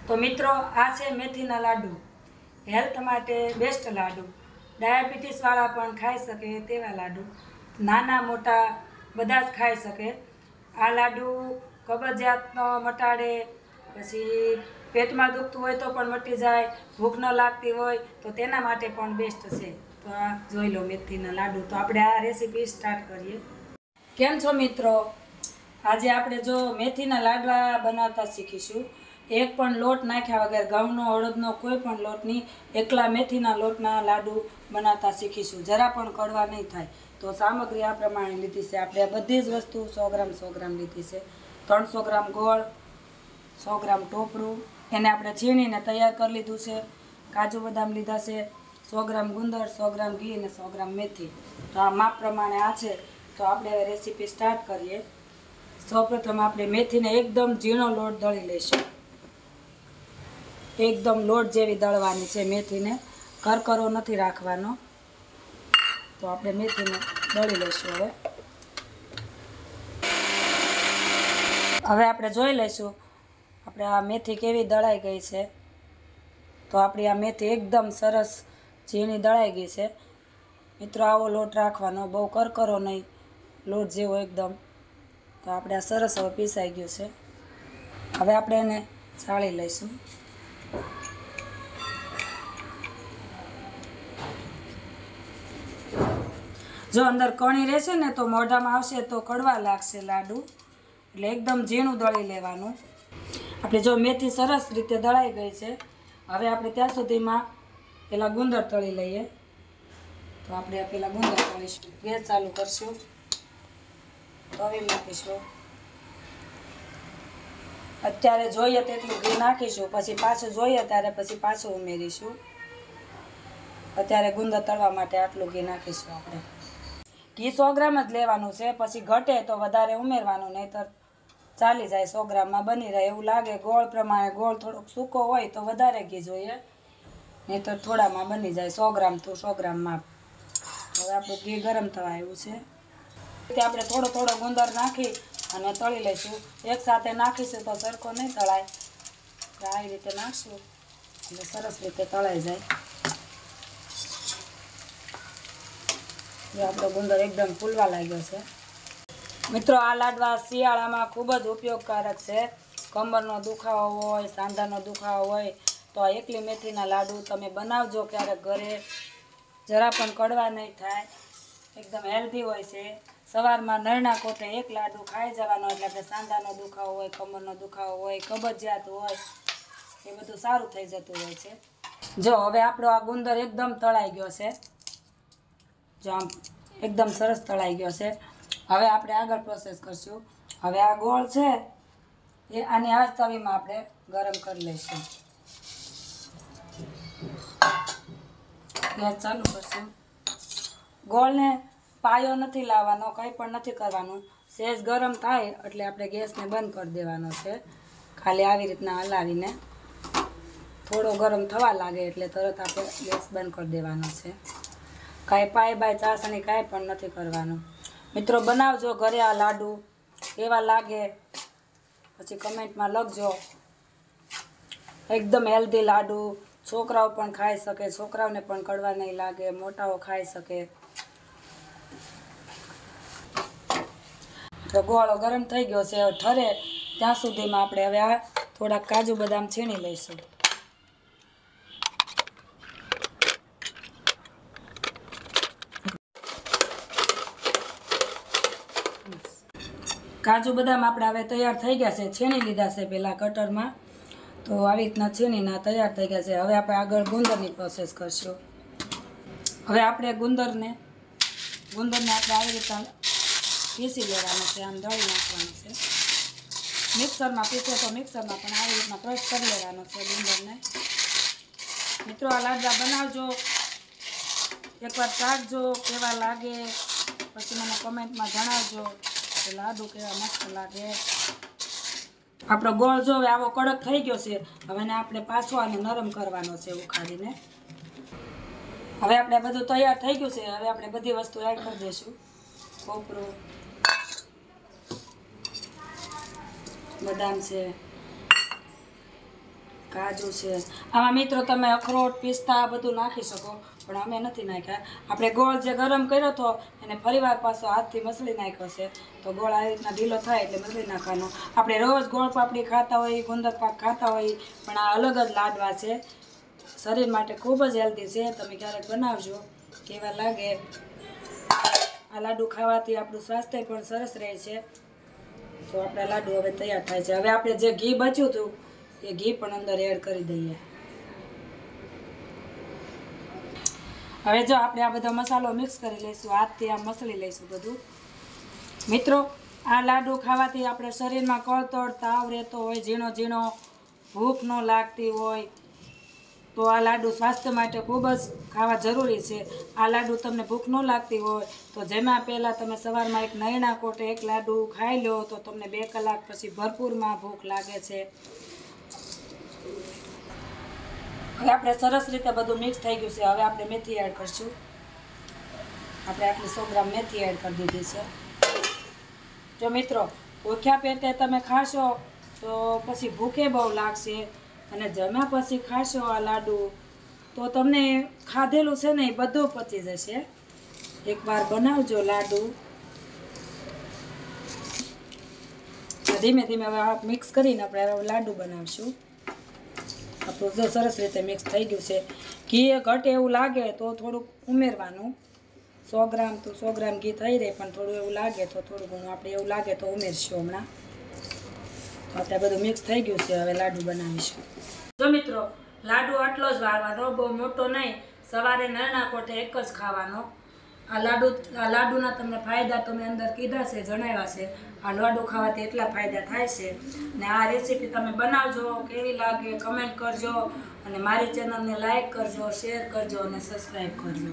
તો મિત્રો આ છે મેથીના લાડુ, હેલ્થ માટે બેસ્ટ લાડુ, ડાયાબિટીસવાળા પણ ખાઈ શકે તેવા લાડુ, નાના મોટા બધા જ ખાઈ શકે. આ લાડુ કબજિયાતનો મટાડે, પછી પેટમાં દુખતું હોય તો પણ મટી જાય, ભૂખ ન લાગતી હોય તો તેના માટે પણ બેસ્ટ છે. તો આ જોઈ લો મેથીના લાડુ. તો આપણે આ રેસીપી સ્ટાર્ટ કરીએ. કેમ છો મિત્રો? આજે આપણે જો મેથીના લાડવા બનાવતા શીખીશું. એક પણ લોટ નાખ્યા વગર, ઘઉંનો અડદનો કોઈ પણ લોટ નહીં, એકલા મેથીના લોટના લાડુ બનાવતા શીખીશું. જરા પણ કડવા નહીં થાય. તો સામગ્રી આ પ્રમાણે લીધી છે. આપણે બધી જ વસ્તુ 100 ગ્રામ લીધી છે. 300 ગ્રામ ગોળ, 100 ગ્રામ ટોપરું, એને આપણે છીણીને તૈયાર કરી લીધું છે. કાજુ બદામ લીધા છે, 100 ગ્રામ ગુંદર, 100 ગ્રામ ઘી અને 100 ગ્રામ મેથી. તો આ માપ પ્રમાણે આ છે. તો આપણે હવે રેસીપી સ્ટાર્ટ કરીએ. સૌપ્રથમ આપણે મેથીને એકદમ ઝીણો લોટ દળી લઈશું. એકદમ લોટ જેવી દળવાની છે મેથીને, કરકરો નથી રાખવાનો. તો આપણે મેથીને દળી લઈશું. હવે આપણે જોઈ લઈશું આપણે આ મેથી કેવી દળાઈ ગઈ છે. તો આપણી આ મેથી એકદમ સરસ ઝીણી દળાઈ ગઈ છે. મિત્રો આવો લોટ રાખવાનો, બહુ કરકરો નહીં, લોટ જેવો એકદમ. તો આપણે આ સરસ હવે પીસાઈ ગયું છે. હવે આપણે એને ચાળી લઈશું. જો અંદર કણી રહેશે ને તો મોઢામાં આવશે તો કડવા લાગશે લાડુ, એટલે એકદમ ઝીણું દળી લેવાનું. આપણે જો મેથી સરસ રીતે દળાઈ ગઈ છે. હવે આપણે ત્યાં સુધીમાં પહેલાં ગુંદર તળી લઈએ. તો આપણે પહેલાં ગુંદર તળીશું. ગેસ ચાલુ કરશું, તવી મૂકીશું. અત્યારે જોઈએ તેટલું ઘી નાખીશું, પછી પાછું જોઈએ ત્યારે પછી પાછું ઉમેરીશું. અત્યારે ગુંદર તળવા માટે આટલું ઘી નાખીશું. આપણે ઘી 100 ગ્રામ જ લેવાનું છે, પછી ઘટે તો વધારે ઉમેરવાનું, નહીંતર ચાલી જાય. 100 ગ્રામમાં બની રહે એવું લાગે. ગોળ પ્રમાણે, ગોળ થોડોક સૂકો હોય તો વધારે ઘી જોઈએ, નહીંતર થોડામાં બની જાય. 100 ગ્રામ તો 100 ગ્રામ માપ. હવે આપણું ઘી ગરમ થવા આવ્યું છે. રીતે આપણે થોડો થોડો ગુંદર નાખી અને તળી લઈશું. એકસાથે નાખીશું તો સરખો નહીં તળાય. આવી રીતે નાખશું એટલે સરસ રીતે તળાઈ જાય. જો આપણો ગુંદર એકદમ ફૂલવા લાગ્યો છે. મિત્રો આ લાડવા શિયાળામાં ખૂબ જ ઉપયોગકારક છે. કમરનો દુખાવો હોય, સાંધાનો દુખાવો હોય તો આ એકલી મેથીના લાડુ તમે બનાવજો ક્યારેક ઘરે. જરા પણ કડવા નહીં થાય, એકદમ હેલ્ધી હોય છે. સવારમાં નરણા કોઠે એક લાડુ ખાઈ જવાનો એટલે આપણે સાંધાનો દુખાવો હોય, કમરનો દુખાવો હોય, કબજિયાત હોય, એ બધું સારું થઈ જતું હોય છે. જો હવે આપણો આ ગુંદર એકદમ તળાઈ ગયો છે. જો આમ એકદમ સરસ તળાઈ ગયો છે. હવે આપણે આગળ પ્રોસેસ કરશું. હવે આ ગોળ છે એ આની આ તવીમાં આપણે ગરમ કરી લઈશું. ગેસ ચાલુ કરશું. ગોળને પાયો નથી લાવવાનો, કંઈ પણ નથી કરવાનું. સહેજ ગરમ થાય એટલે આપણે ગેસને બંધ કરી દેવાનો છે. ખાલી આવી રીતના હલાવીને થોડો ગરમ થવા લાગે એટલે તરત આપણે ગેસ બંધ કરી દેવાનો છે. કાંઈ પાય બાય ચાસણી કાંઈ પણ નથી કરવાનું. મિત્રો બનાવજો ઘરે આ લાડુ, કેવા લાગે પછી કમેન્ટમાં લખજો. એકદમ હેલ્ધી લાડુ, છોકરાઓ પણ ખાઈ શકે, છોકરાઓને પણ કડવા નહીં લાગે, મોટાઓ ખાઈ શકે. તો ગોળો ગરમ થઈ ગયો છે. ઠરે ત્યાં સુધીમાં આપણે હવે આ થોડાક કાજુ બદામ છીણી લઈશું. કાજુ બદામ આપણે હવે તૈયાર થઈ ગયા છે. છીણી લીધા છે પહેલાં કટરમાં. તો આવી રીતના છીણીને તૈયાર થઈ ગયા છે. હવે આપણે આગળ ગુંદરની પ્રોસેસ કરશું. હવે આપણે ગુંદરને આપણે આવી રીતના પીસી લેવાનું છે. આમ દળી નાખવાનું છે. મિક્સરમાં પીસે તો મિક્સરમાં, પણ આવી રીતના ક્રશ કરી લેવાનો છે ગુંદરને. મિત્રો આ લાડવા બનાવજો, એકવાર ચાખજો કેવા લાગે, પછી મને કમેન્ટમાં જણાવજો કે લાડુ કેવા મસ્ત લાગે. આપણો ગોળ જો હવે આવો કડક થઈ ગયો છે. હવે એને આપણે પાછો આને નરમ કરવાનો છે ઉખાડીને. હવે આપણે બધું તૈયાર થઈ ગયું છે. હવે આપણે બધી વસ્તુ એડ કરી દઈશું. કોપરું, બદામ છે, કાજુ છે આમાં મિત્રો તમે અખરોટ પિસ્તા બધું નાખી શકો, પણ અમે નથી નાખ્યા. આપણે ગોળ જે ગરમ કર્યો હતો એને ફરીવાર પાછો હાથથી મસળી નાખ્યો છે, તો ગોળ આ રીતના ઢીલો થાય એટલે મસળી નાખવાનો. આપણે રોજ ગોળ પાપડી ખાતા હોય, ગુંદર પાક ખાતા હોય, પણ આ અલગ જ લાડવા છે, શરીર માટે ખૂબ જ હેલ્ધી છે. તમે ક્યારેક બનાવજો, કેવા લાગે. આ લાડુ ખાવાથી આપણું સ્વાસ્થ્ય પણ સરસ રહે છે. તો આપણા લાડુ હવે તૈયાર થાય છે. હવે આપણે જે ઘી બચ્યું હતું એ ઘી પણ અંદર એડ કરી દઈએ. હવે જો આપણે આ બધો મસાલો મિક્સ કરી લઈશું, હાથથી આ મસળી લઈશું બધું. મિત્રો આ લાડુ ખાવાથી આપણે શરીરમાં કળતળ તાવ રહેતો હોય, ઝીણો ઝીણો ભૂખ ન લાગતી હોય, તો આ લાડુ સ્વાસ્થ્ય માટે ખૂબ જ ખાવા જરૂરી છે. આ લાડુ તમને ભૂખ ન લાગતી હોય તો જેમાં પહેલાં તમે સવારમાં એક નયણા કોટે એક લાડુ ખાઈ લો તો તમને 2 કલાક પછી ભરપૂરમાં ભૂખ લાગે છે. હવે આપણે સરસ રીતે બધું મિક્સ થઈ ગયું છે. હવે આપણે મેથી એડ કરીશું. આપણે આટલી 100 ગ્રામ મેથી એડ કરી દીધી છે. જો મિત્રો ભૂખ્યા પેટે તમે ખાશો તો પછી ભૂખે બહુ લાગશે, અને જમ્યા પછી ખાશો આ લાડુ તો તમને ખાધેલું છે ને એ બધું પચી જશે. એકવાર બનાવજો લાડુ. ધીમે ધીમે હવે મિક્સ કરીને આપણે હવે લાડુ બનાવશું. આપણું જો સરસ રીતે મિક્સ થઈ ગયું છે. ઘી ઘટે એવું લાગે તો થોડુંક ઉમેરવાનું. 100 ગ્રામ તો 100 ગ્રામ ઘી થઈ રહે, પણ થોડું એવું લાગે તો થોડું ઘણું આપણે એવું લાગે તો ઉમેરશું હમણાં. તો આપણે બધું મિક્સ થઈ ગયું છે. હવે લાડુ બનાવીશું. જો મિત્રો લાડુ આટલો જ વાળવાનો, બહુ મોટો નહીં. સવારે નાના કોઠે એક જ ખાવાનો. આ લાડુના તમને ફાયદા તમે અંદર કીધા છે, જણાવ્યા છે. આ લાડુ ખાવાથી એટલા ફાયદા થાય છે. ને આ રેસીપી તમે બનાવજો, કેવી લાગે કમેન્ટ કરજો, અને મારી ચેનલને લાઈક કરજો, શેર કરજો અને સબસ્ક્રાઈબ કરજો.